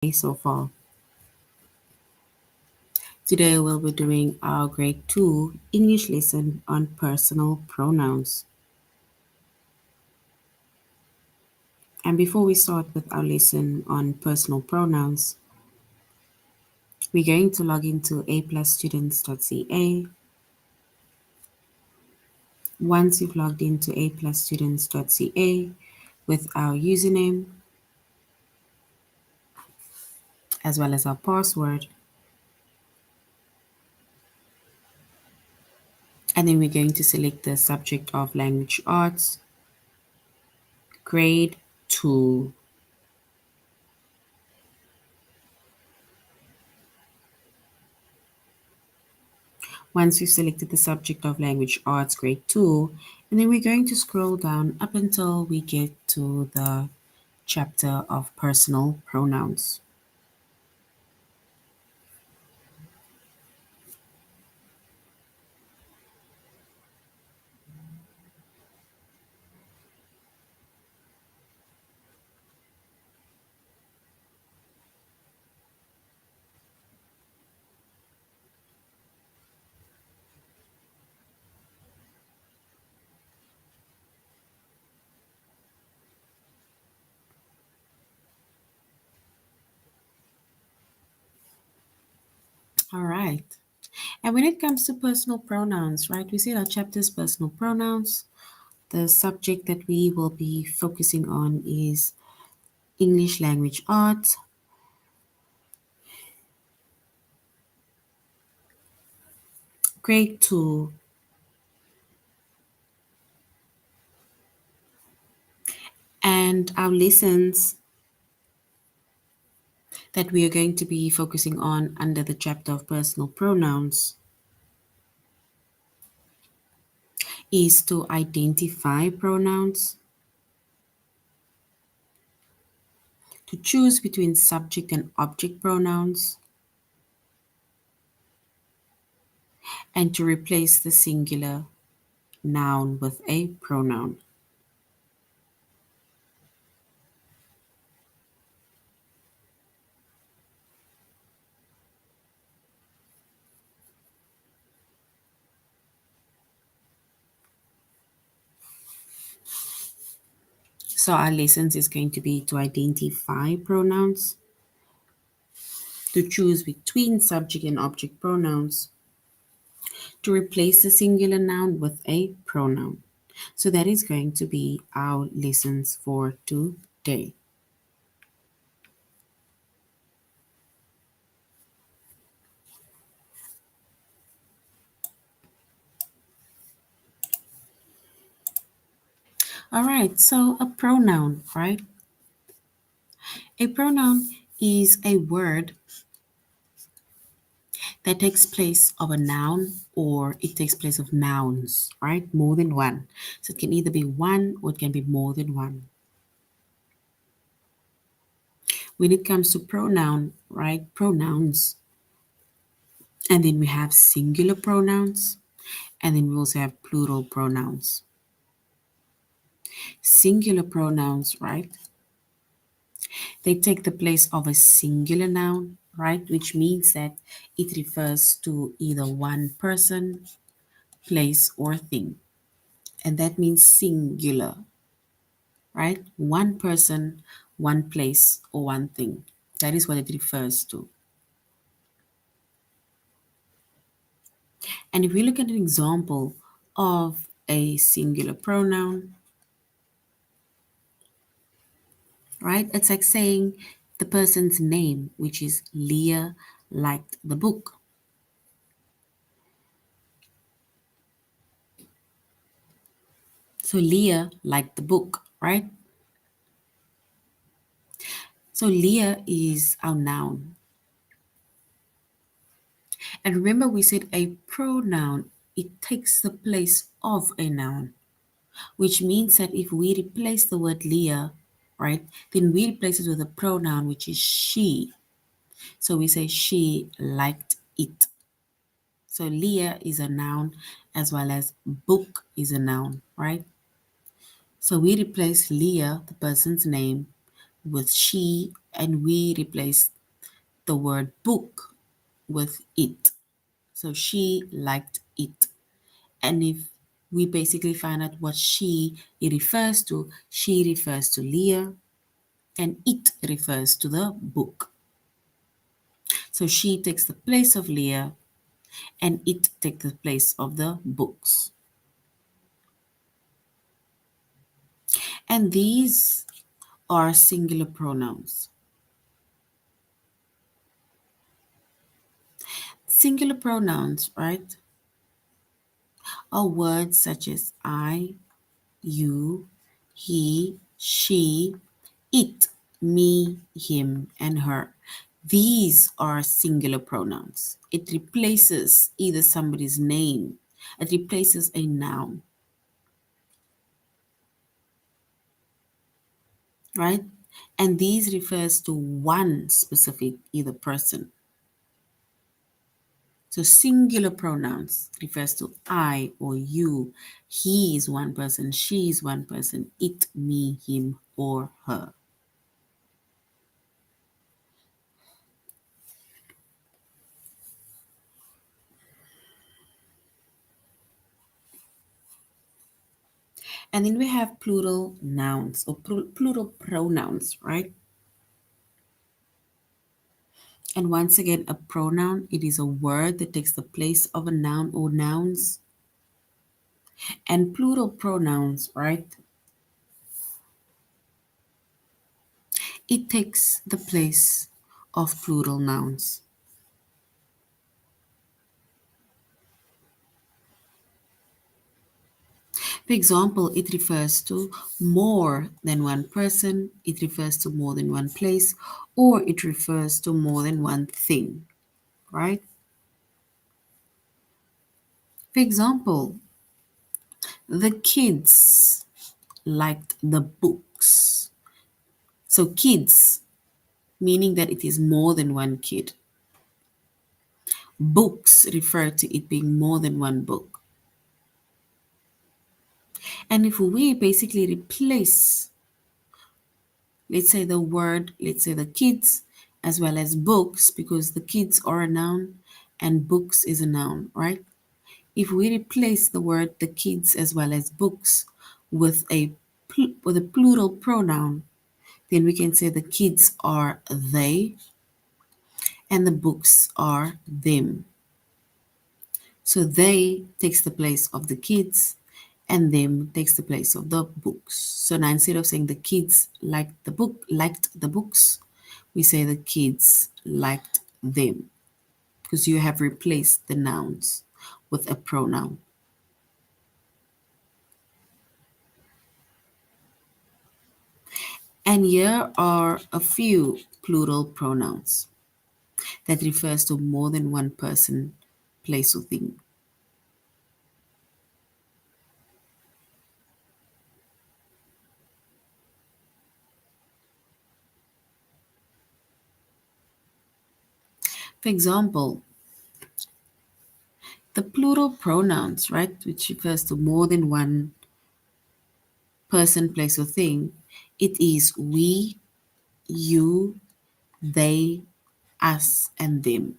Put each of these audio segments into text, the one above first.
So far. Today we'll be doing our grade 2 English lesson on personal pronouns. And before we start with our lesson on personal pronouns, we're going to log into aplusstudents.ca. Once you've logged into aplusstudents.ca with our username as well as our password, and then we're going to select the subject of language arts, grade 2. Once we've selected the subject of language arts, grade 2, and then we're going to scroll down up until we get to the chapter of personal pronouns. All right. And when it comes to personal pronouns, right, we see our chapter's personal pronouns. The subject that we will be focusing on is English language arts. Grade 2. And our lessons that we are going to be focusing on under the chapter of personal pronouns is to identify pronouns, to choose between subject and object pronouns, and to replace the singular noun with a pronoun. So our lessons is going to be to identify pronouns, to choose between subject and object pronouns, to replace the singular noun with a pronoun. So that is going to be our lessons for today. All right, so a pronoun, right? A pronoun is a word that takes place of a noun or it takes place of nouns, right? More than one. So it can either be one or it can be more than one. When it comes to pronoun, right? Pronouns, and then we have singular pronouns, and then we also have plural pronouns. Singular pronouns, right? They take the place of a singular noun, right? Which means that it refers to either one person, place, or thing. And that means singular, right? One person, one place, or one thing. That is what it refers to. And if we look at an example of a singular pronoun, right? It's like saying the person's name, which is Leah liked the book. So Leah liked the book, right? So Leah is our noun. And remember we said a pronoun, it takes the place of a noun, which means that if we replace the word Leah, right, then we replace it with a pronoun, which is she. So we say she liked it. So Leah is a noun as well as book is a noun, right? So we replace Leah, the person's name, with she, and we replace the word book with it. So she liked it. And if we basically find out what she it refers to, she refers to Leah and it refers to the book. So she takes the place of Leah and it takes the place of the books. And these are singular pronouns. Singular pronouns, right, are words such as I, you, he, she, it, me, him, and her. These are singular pronouns. It replaces either somebody's name, it replaces a noun, right? And these refers to one specific either person. So singular pronouns refers to I or you. He is one person, she is one person, it, me, him, or her. And then we have plural nouns or plural pronouns, right? And once again, a pronoun, it is a word that takes the place of a noun or nouns. And plural pronouns, right? It takes the place of plural nouns. For example, it refers to more than one person, it refers to more than one place, or it refers to more than one thing, right? For example, the kids liked the books. So, kids, meaning that it is more than one kid. Books refer to it being more than one book. And if we basically replace, let's say the word, let's say the kids, as well as books, because the kids are a noun and books is a noun, right? If we replace the word the kids as well as books with a plural pronoun, then we can say the kids are they and the books are them. So they takes the place of the kids and them takes the place of the books. So now instead of saying the kids liked the books, we say the kids liked them because you have replaced the nouns with a pronoun. And here are a few plural pronouns that refers to more than one person, place, or thing. For example, the plural pronouns, right, which refers to more than one person, place, or thing, it is we, you, they, us, and them.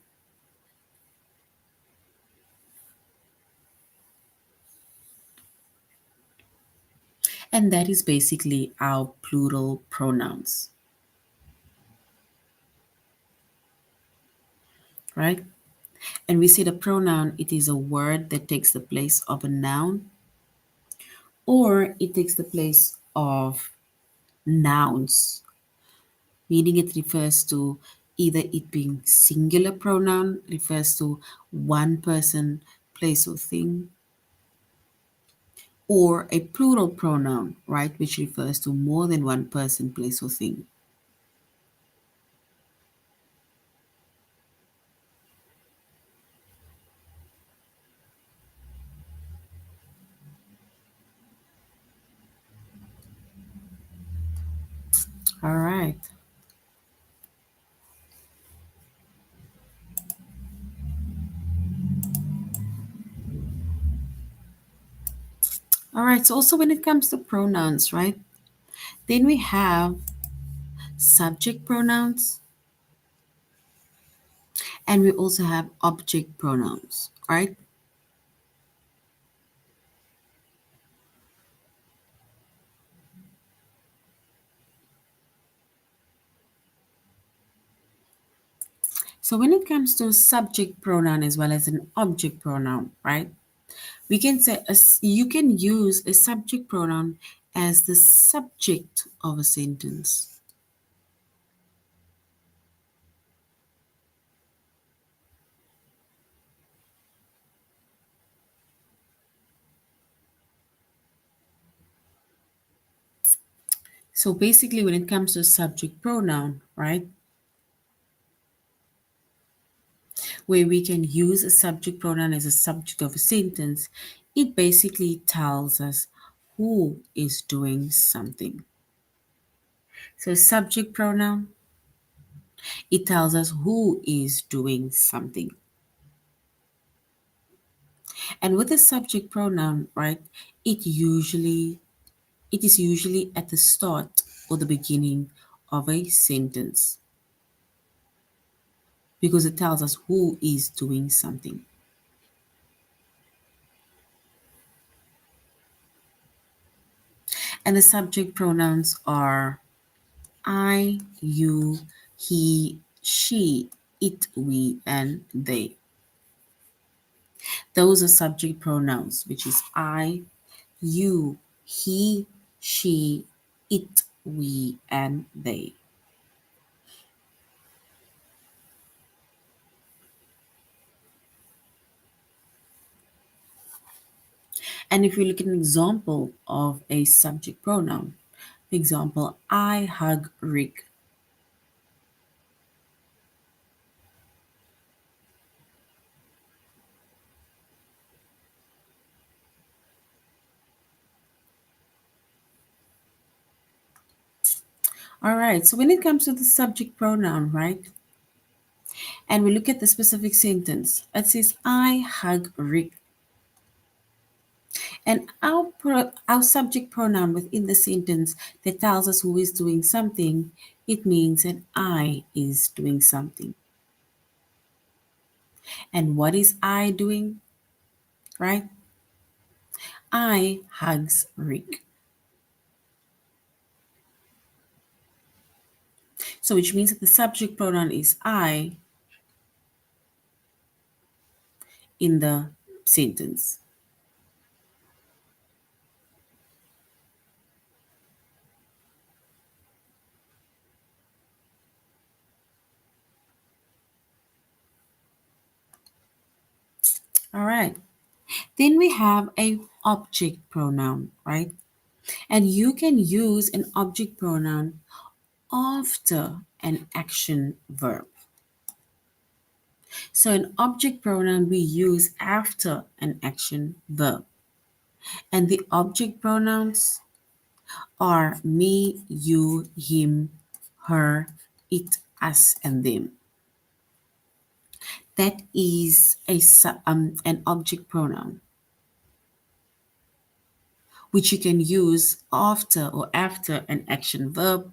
And that is basically our plural pronouns, right? And we say the pronoun, it is a word that takes the place of a noun or it takes the place of nouns, meaning it refers to either it being singular pronoun, refers to one person, place, or thing, or a plural pronoun, right, which refers to more than one person, place, or thing. All right. All right. So also when it comes to pronouns, right, then we have subject pronouns, and we also have object pronouns, right? So when it comes to subject pronoun as well as an object pronoun, right? We can say you can use a subject pronoun as the subject of a sentence. So basically, when it comes to subject pronoun, right, where we can use a subject pronoun as a subject of a sentence, it basically tells us who is doing something. So subject pronoun, it tells us who is doing something. And with the subject pronoun, right, it is usually at the start or the beginning of a sentence because it tells us who is doing something. And the subject pronouns are I, you, he, she, it, we, and they. Those are subject pronouns, which is I, you, he, she, it, we, and they. And if we look at an example of a subject pronoun, for example, I hug Rick. All right, so when it comes to the subject pronoun, right, and we look at the specific sentence, it says, I hug Rick. And our subject pronoun within the sentence that tells us who is doing something, it means that I is doing something. And what is I doing, right? I hugs Rick. So which means that the subject pronoun is I in the sentence. All right. Then we have a object pronoun, right? And you can use an object pronoun after an action verb. So an object pronoun we use after an action verb. And the object pronouns are me, you, him, her, it, us, and them. That is an object pronoun which you can use after or after an action verb.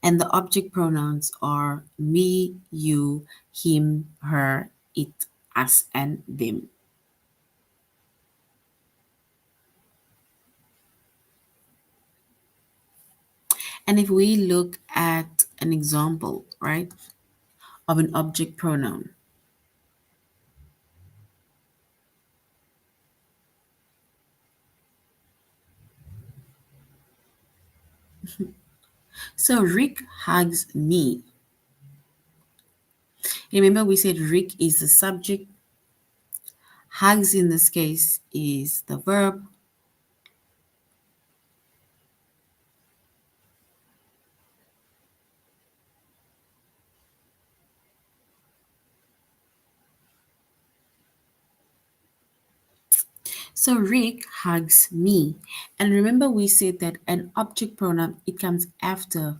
And the object pronouns are me, you, him, her, it, us, and them. And if we look at an example, right, of an object pronoun. So Rick hugs me. Remember, we said Rick is the subject, hugs in this case is the verb. So Rick hugs me. And remember, we said that an object pronoun it comes after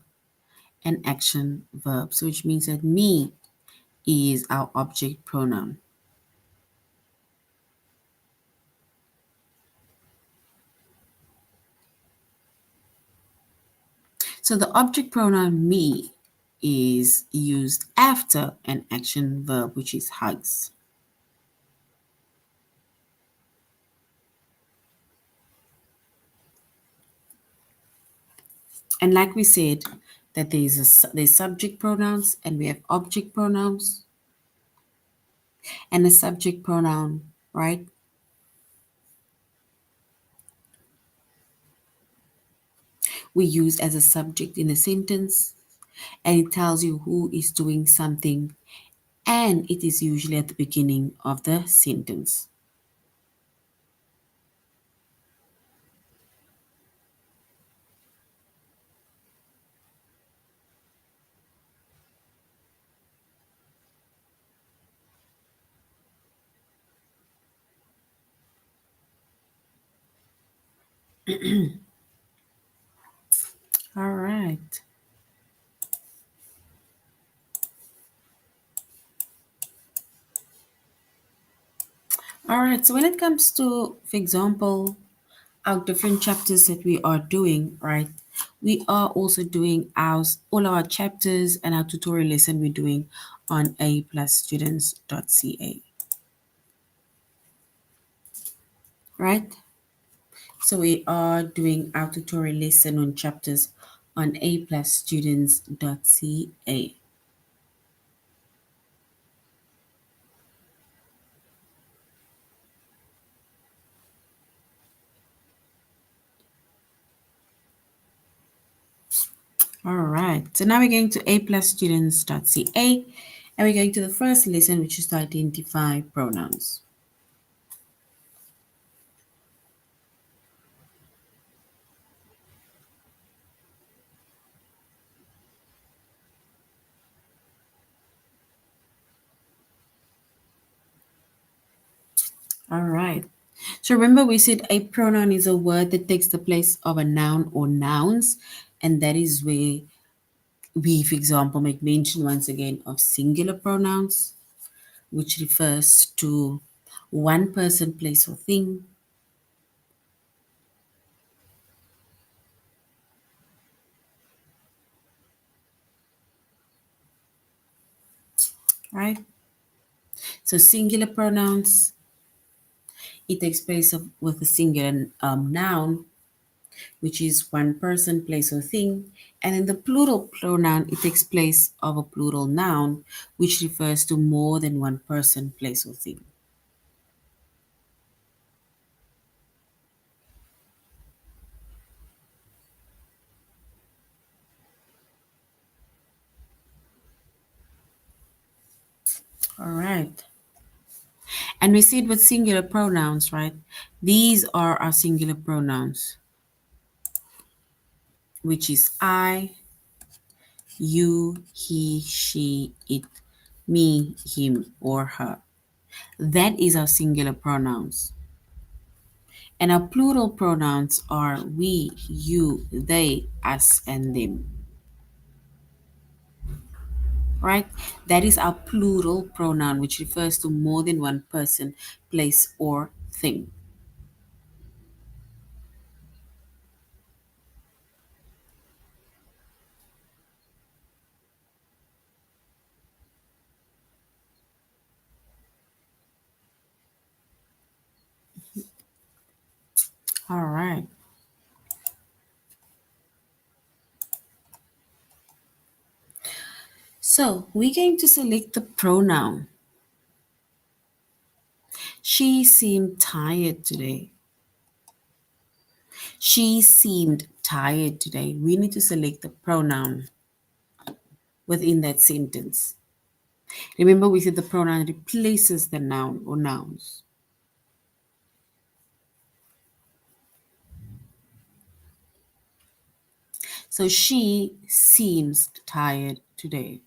an action verb. So which means that me is our object pronoun. So the object pronoun me is used after an action verb, which is hugs. And like we said, that there's subject pronouns and we have object pronouns and a subject pronoun, right? We use as a subject in a sentence and it tells you who is doing something and it is usually at the beginning of the sentence. All right. All right. So when it comes to, for example, our different chapters that we are doing, right? We are also doing all our chapters and our tutorial lesson we're doing on aplusstudents.ca, right? So we are doing our tutorial lesson on chapters on aplusstudents.ca. All right. So now we're going to aplusstudents.ca and we're going to the first lesson, which is to identify pronouns. All right. So remember we said a pronoun is a word that takes the place of a noun or nouns, and that is where we, for example, make mention once again of singular pronouns, which refers to one person, place, or thing, right? So singular pronouns, it takes place with a singular noun, which is one person, place, or thing. And in the plural pronoun, it takes place of a plural noun, which refers to more than one person, place, or thing. All right. And we see it with singular pronouns, right? These are our singular pronouns, which is I, you, he, she, it, me, him, or her. That is our singular pronouns. And our plural pronouns are we, you, they, us, and them. Right? That is our plural pronoun, which refers to more than one person, place, or thing. All right. So we're going to select the pronoun. She seemed tired today. She seemed tired today. We need to select the pronoun within that sentence. Remember, we said the pronoun replaces the noun or nouns. So she seems tired today.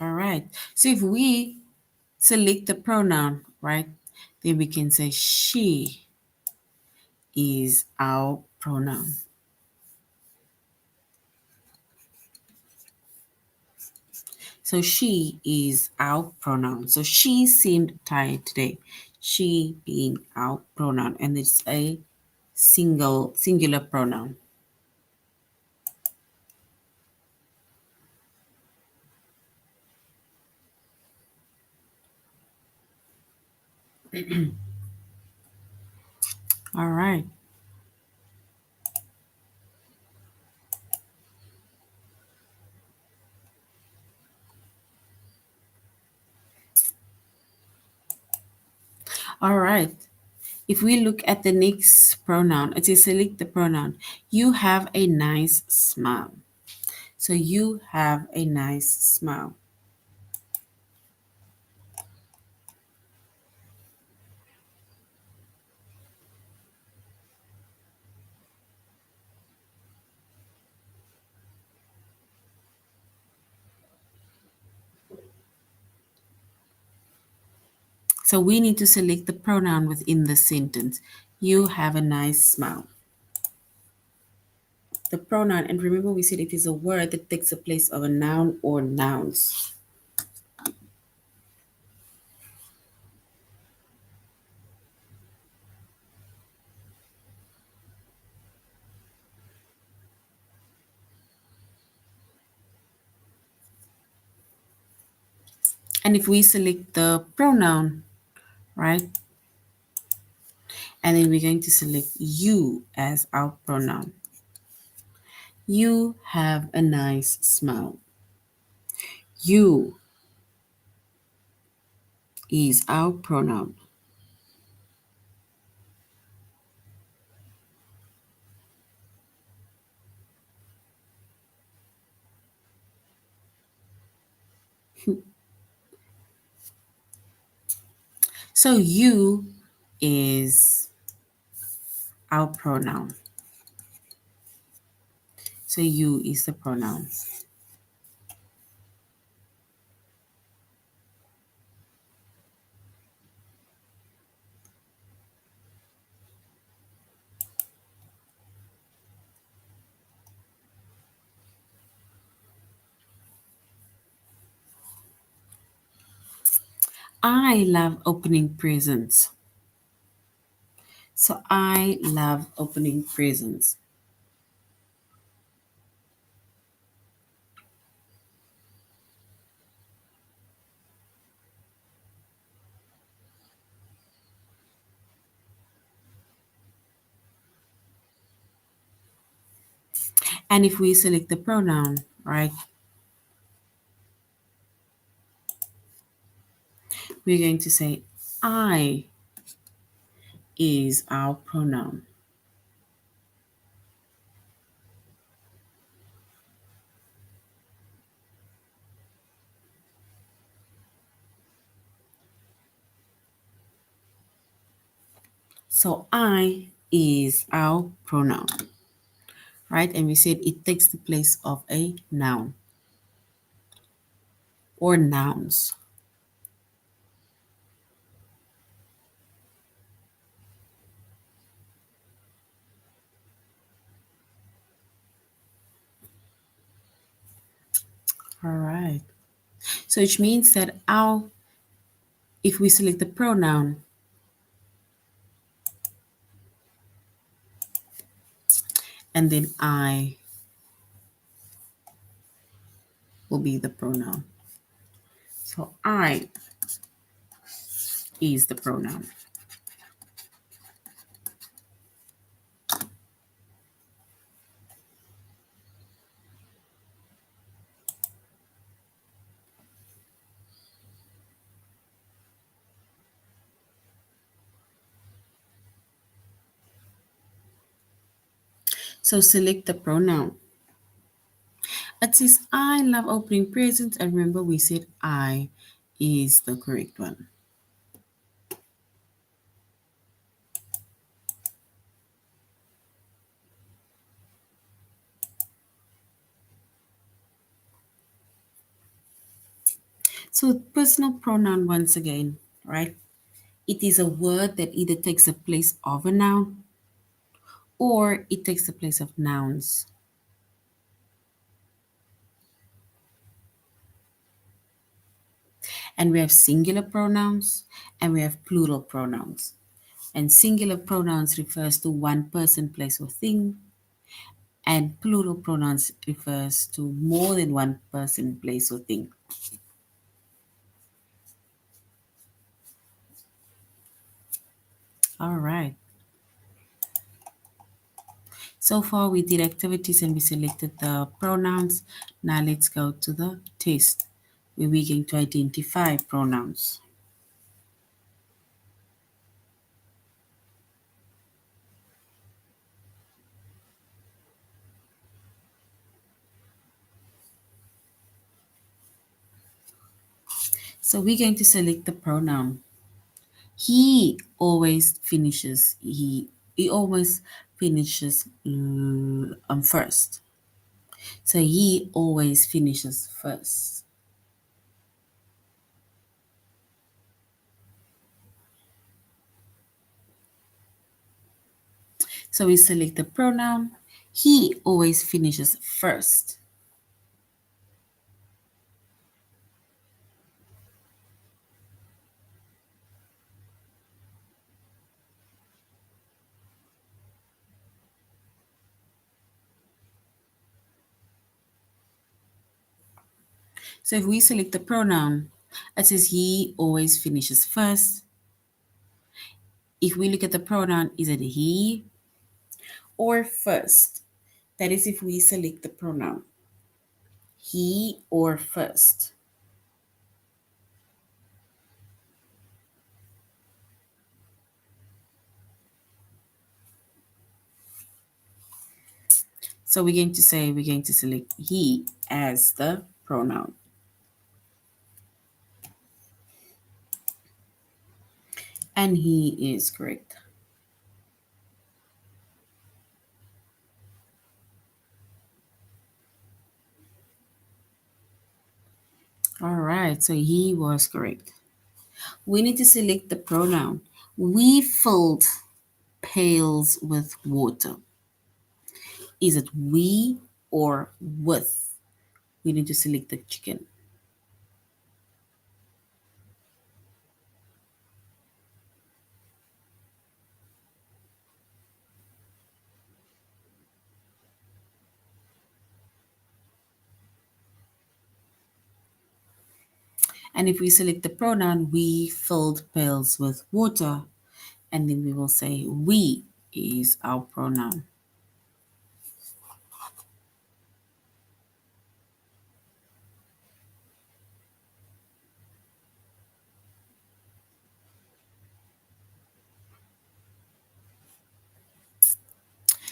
All right. So if we select the pronoun, right, then we can say she is our pronoun. So she is our pronoun. So she seemed tired today. She being our pronoun, and it's a singular pronoun. All right. All right. If we look at the next pronoun, it is select the pronoun. You have a nice smile. So you have a nice smile. So we need to select the pronoun within the sentence. You have a nice smile. The pronoun, and remember we said it is a word that takes the place of a noun or nouns. And if we select the pronoun, right, and then we're going to select you as our pronoun. You have a nice smile. You is our pronoun. So you is our pronoun. So you is the pronoun. I love opening presents. So I love opening presents. And if we select the pronoun, right, we're going to say I is our pronoun. So I is our pronoun, right? And we said it takes the place of a noun or nouns. All right. So which means that our, if we select the pronoun, and then I will be the pronoun. So I is the pronoun. So select the pronoun. It says I love opening presents, and remember we said I is the correct one. So personal pronoun once again, right? It is a word that either takes the place of a noun or it takes the place of nouns. And we have singular pronouns and we have plural pronouns. And singular pronouns refers to one person, place, or thing, and plural pronouns refers to more than one person, place, or thing. All right. So far we did activities and we selected the pronouns. Now let's go to the test where we're going to identify pronouns. So we're going to select the pronoun. He always finishes. He always finishes first. So he always finishes first. So we select the pronoun. He always finishes first. So if we select the pronoun, it says he always finishes first. If we look at the pronoun, is it he or first? That is if we select the pronoun. He or first. So we're going to select he as the pronoun. And he is correct. All right, so he was correct. We need to select the pronoun. We filled pails with water. Is it we or with? We need to select the chicken. And if we select the pronoun, we filled pails with water, and then we will say we is our pronoun.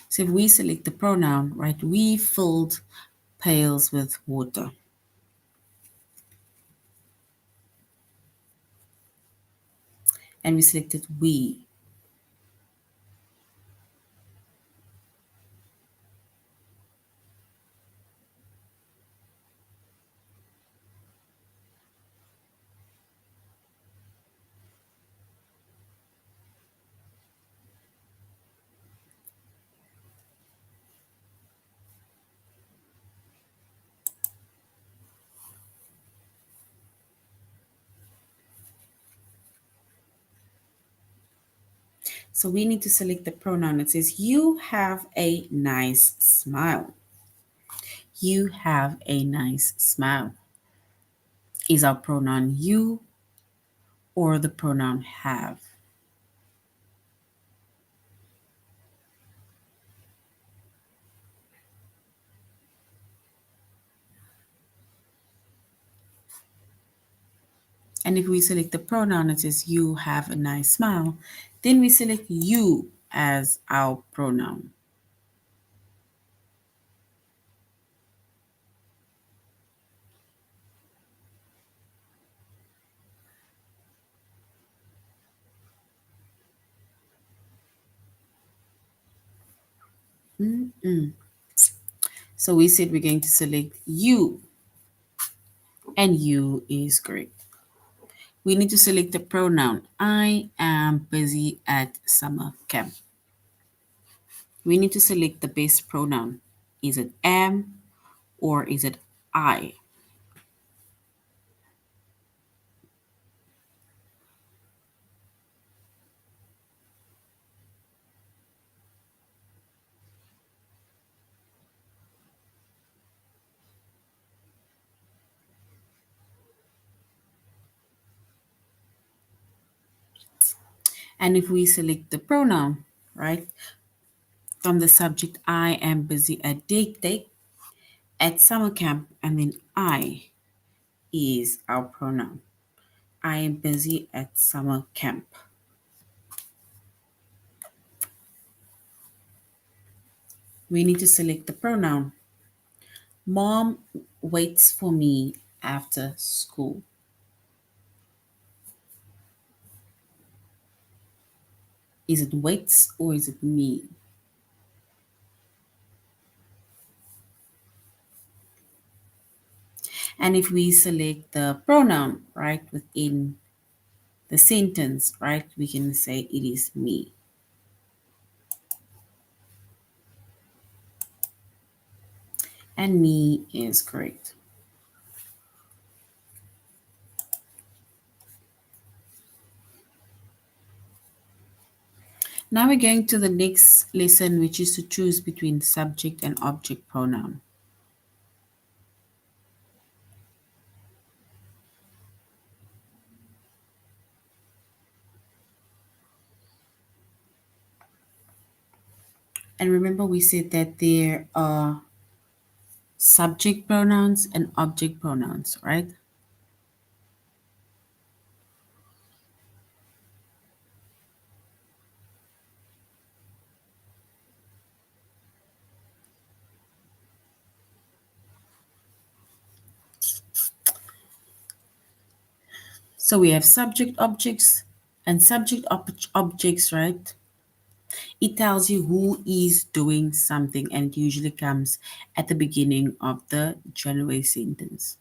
So if we select the pronoun, right, we filled pails with water. And we selected we. So we need to select the pronoun. It says, you have a nice smile. You have a nice smile. Is our pronoun you or the pronoun have? And if we select the pronoun, it says you have a nice smile, then we select you as our pronoun. Mm-mm. So we said we're going to select you, and you is correct. We need to select the pronoun. I am busy at summer camp. We need to select the best pronoun. Is it am or is it I? And if we select the pronoun, right, from the subject, I am busy at day at summer camp, and then I is our pronoun. I am busy at summer camp. We need to select the pronoun. Mom waits for me after school. Is it waits or is it me? And if we select the pronoun, right, within the sentence, right, we can say it is me. And me is correct. Now we're going to the next lesson, which is to choose between subject and object pronoun. And remember, we said that there are subject pronouns and object pronouns, right? So we have subject objects and objects, right? It tells you who is doing something and it usually comes at the beginning of the January sentence.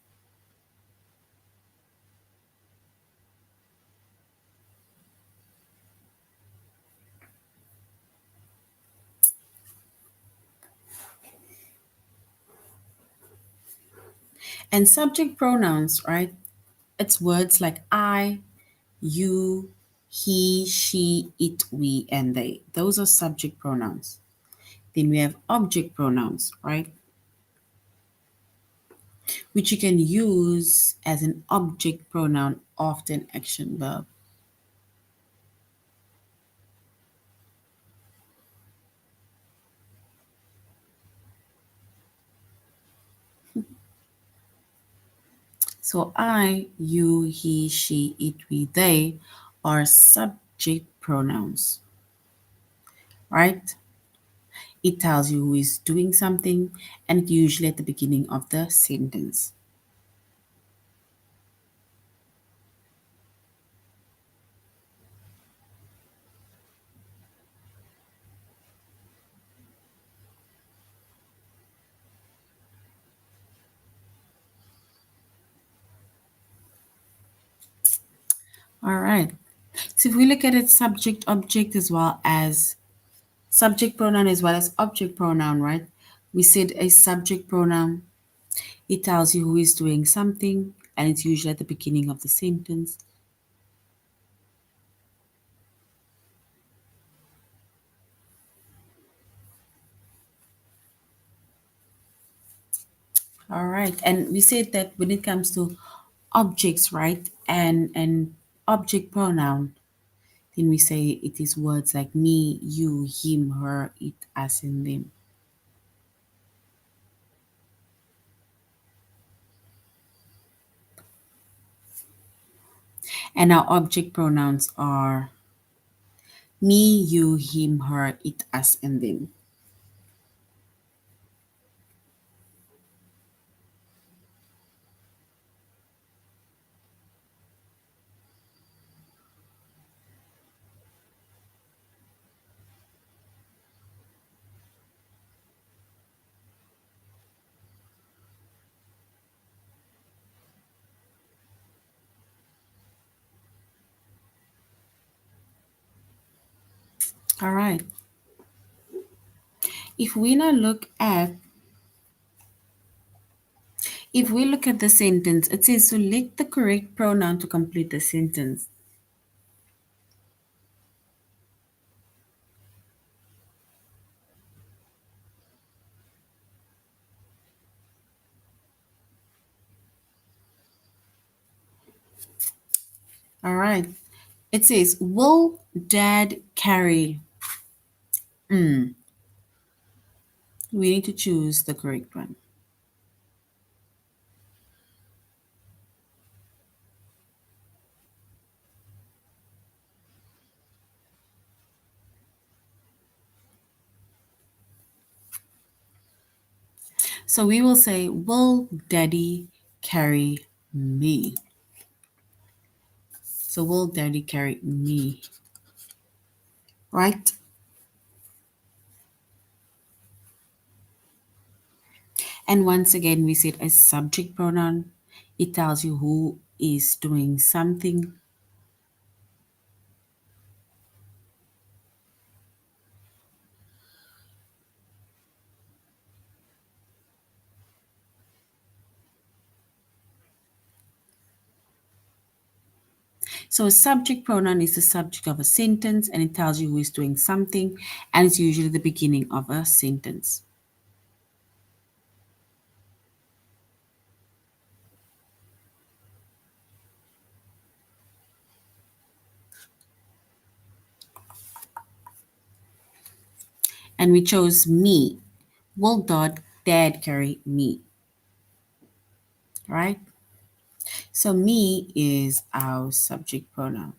And subject pronouns, right? It's words like I, you, he, she, it, we, and they. Those are subject pronouns. Then we have object pronouns, right? Which you can use as an object pronoun after an action verb. So I, you, he, she, it, we, they are subject pronouns, right? It tells you who is doing something and it's usually at the beginning of the sentence. All right. So if we look at it subject object as well as subject pronoun as well as object pronoun, right? We said a subject pronoun, it tells you who is doing something and it's usually at the beginning of the sentence. All right. And we said that when it comes to objects, right? And object pronoun, then we say it is words like me, you, him, her, it, us, and them. And our object pronouns are me, you, him, her, it, us, and them. All right. If we now look at if we look at the sentence, it says select the correct pronoun to complete the sentence. All right. It says, will Dad carry. We need to choose the correct one. So we will say, will daddy carry me? So will daddy carry me? Right? And once again, we said a subject pronoun. It tells you who is doing something. So a subject pronoun is the subject of a sentence and it tells you who is doing something, and it's usually the beginning of a sentence. And we chose me. Will dad carry me? Right? So me is our subject pronoun.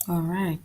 All right.